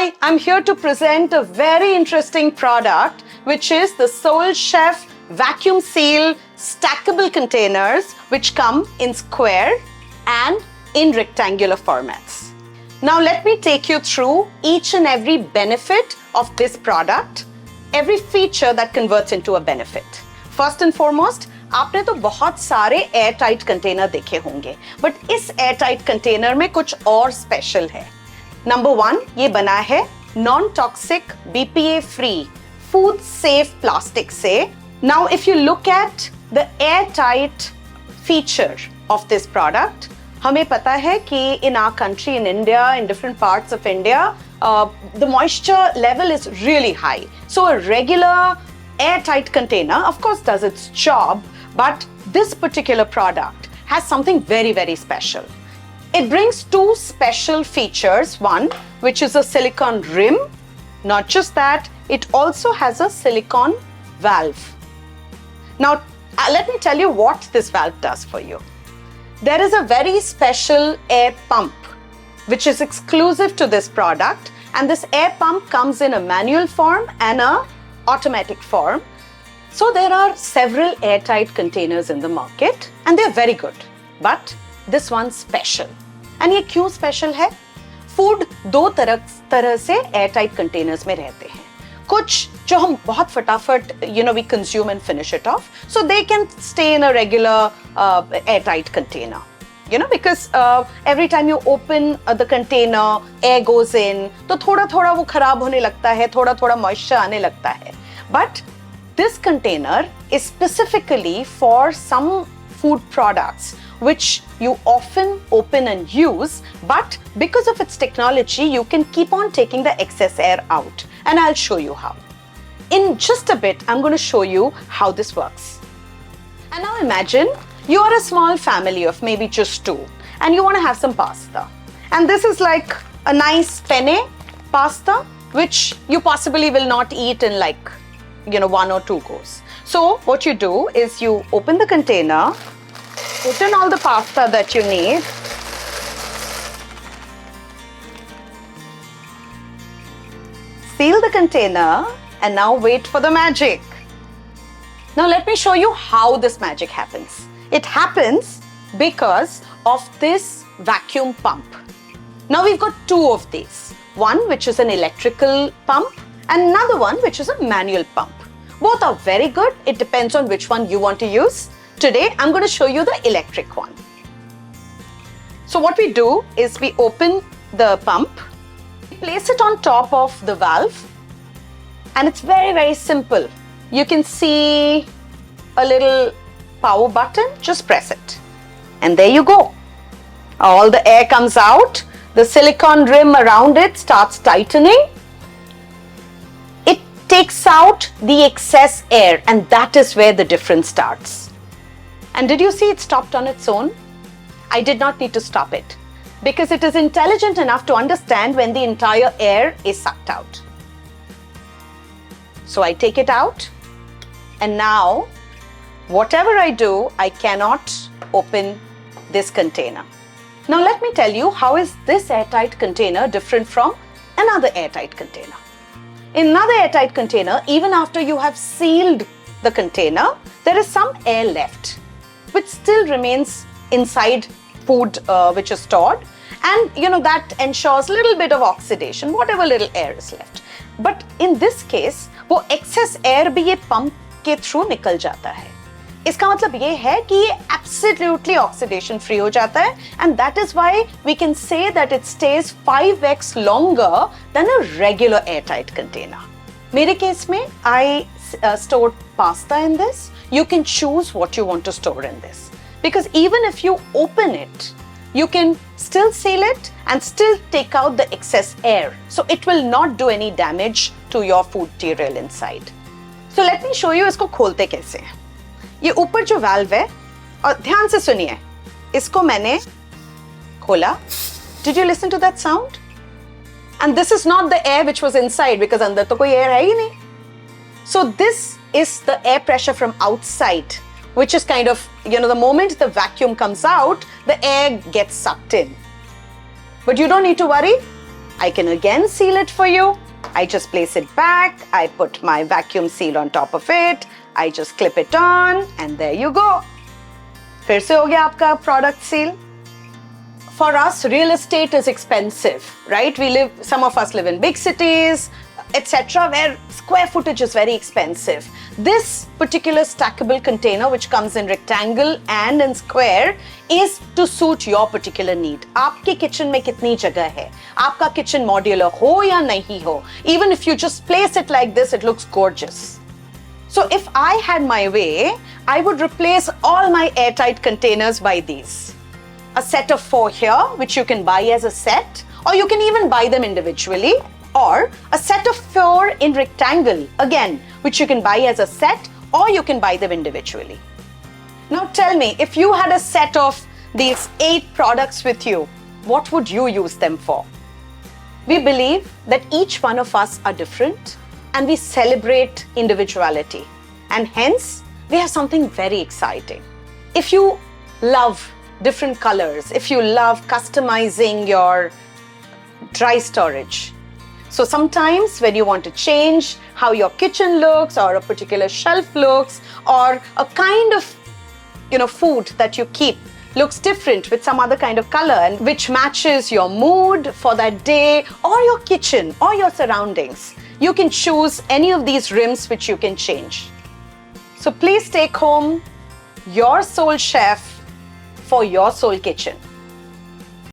Hi, I'm here to present a very interesting product, which is the Soul Chef vacuum seal stackable containers, which come in square and in rectangular formats. Now let me take you through each and every benefit of this product, every feature that converts into a benefit. First and foremost, आपने तो बहुत सारे air tight container देखे होंगे, but इस air tight container में कुछ और स्पेशल है. नंबर 1, ये बना है non toxic BPA free food safe plastic से. Now if you look at the air tight feature of this product, हमें पता है कि in our country, in India, in different parts of India, the moisture level is really high. So a regular airtight container of course does its job, but this particular product has something very, very special. It brings two special features. One, which is a silicone rim. Not just that, it also has a silicone valve. Now let me tell you what this valve does for you. There is a very special air pump which is exclusive to this product, and this air pump comes in a manual form and a automatic form. So there are several airtight containers in the market and they're very good, but this one's special. And ये क्यों special है? Food दो तरह से airtight containers में रहते हैं. कुछ जो हम बहुत फटाफट we consume and finish it off, so they can stay in a regular airtight container. Because every time you open the container, air goes in, तो थोड़ा वो खराब होने लगता है, थोड़ा moisture आने लगता है. But this container is specifically for some food products which you often open and use, but because of its technology, you can keep on taking the excess air out. And I'll show you how. In just a bit, I'm going to show you how this works. And now imagine you are a small family of maybe just 2 and you want to have some pasta. And this is like a nice penne pasta, which you possibly will not eat in like 1 or 2 goes. So what you do is you open the container, put in all the pasta that you need, seal the container, and now wait for the magic. Now let me show you how this magic happens. It happens because of this vacuum pump. Now we've got 2 of these. One which is an electrical pump and another one which is a manual pump. Both are very good. It depends on which one you want to use. Today I'm going to show you the electric one. So what we do is we open the pump, place it on top of the valve, and it's very, very simple. You can see a little power button, just press it. And there you go. All the air comes out. The silicone rim around it starts tightening. It takes out the excess air, and that is where the difference starts. And did you see it stopped on its own? I did not need to stop it because it is intelligent enough to understand when the entire air is sucked out. So I take it out, and now whatever I do, I cannot open this container. Now let me tell you, how is this airtight container different from another airtight container? In another airtight container, even after you have sealed the container, there is some air left, which still remains inside food which is stored, and that ensures a little bit of oxidation, whatever little air is left. But in this case, वो excess air भी ये pump के through निकल जाता है. इसका मतलब ये है कि ये absolutely oxidation free हो जाता है, and that is why we can say that it stays 5x longer than a regular airtight container. मेरे केस में I stored pasta in this. You can choose what you want to store in this, because even if you open it, you can still seal it and still take out the excess air, so it will not do any damage to your food material inside. So let me show you इसको खोलते कैसे हैं. ये ऊपर जो valve है, और ध्यान से सुनिए, इसको मैंने खोला. Did you listen to that sound? And this is not the air which was inside, because अंदर तो कोई air है ही नहीं. So this is the air pressure from outside, which is kind of, the moment the vacuum comes out, the air gets sucked in. But you don't need to worry. I can again seal it for you. I just place it back. I put my vacuum seal on top of it. I just clip it on and there you go. फिर से हो गया आपका product seal. For us, real estate is expensive, right? Some of us live in big cities, etc., where square footage is very expensive. This particular stackable container, which comes in rectangle and in square, is to suit your particular need. आपके kitchen में कितनी जगह है? आपका kitchen modular हो या नहीं हो? Even if you just place it like this, it looks gorgeous. So if I had my way, I would replace all my airtight containers by these. A set of 4 here, which you can buy as a set, or you can even buy them individually, or a set of 4 in rectangle, again, which you can buy as a set, or you can buy them individually. Now tell me, if you had a set of these 8 products with you, what would you use them for? We believe that each one of us are different and we celebrate individuality. And hence, we have something very exciting. If you love different colors, if you love customizing your dry storage. So sometimes when you want to change how your kitchen looks or a particular shelf looks or a kind of food that you keep looks different with some other kind of color and which matches your mood for that day or your kitchen or your surroundings, you can choose any of these rims which you can change. So please take home your Soul Chef for your soul kitchen.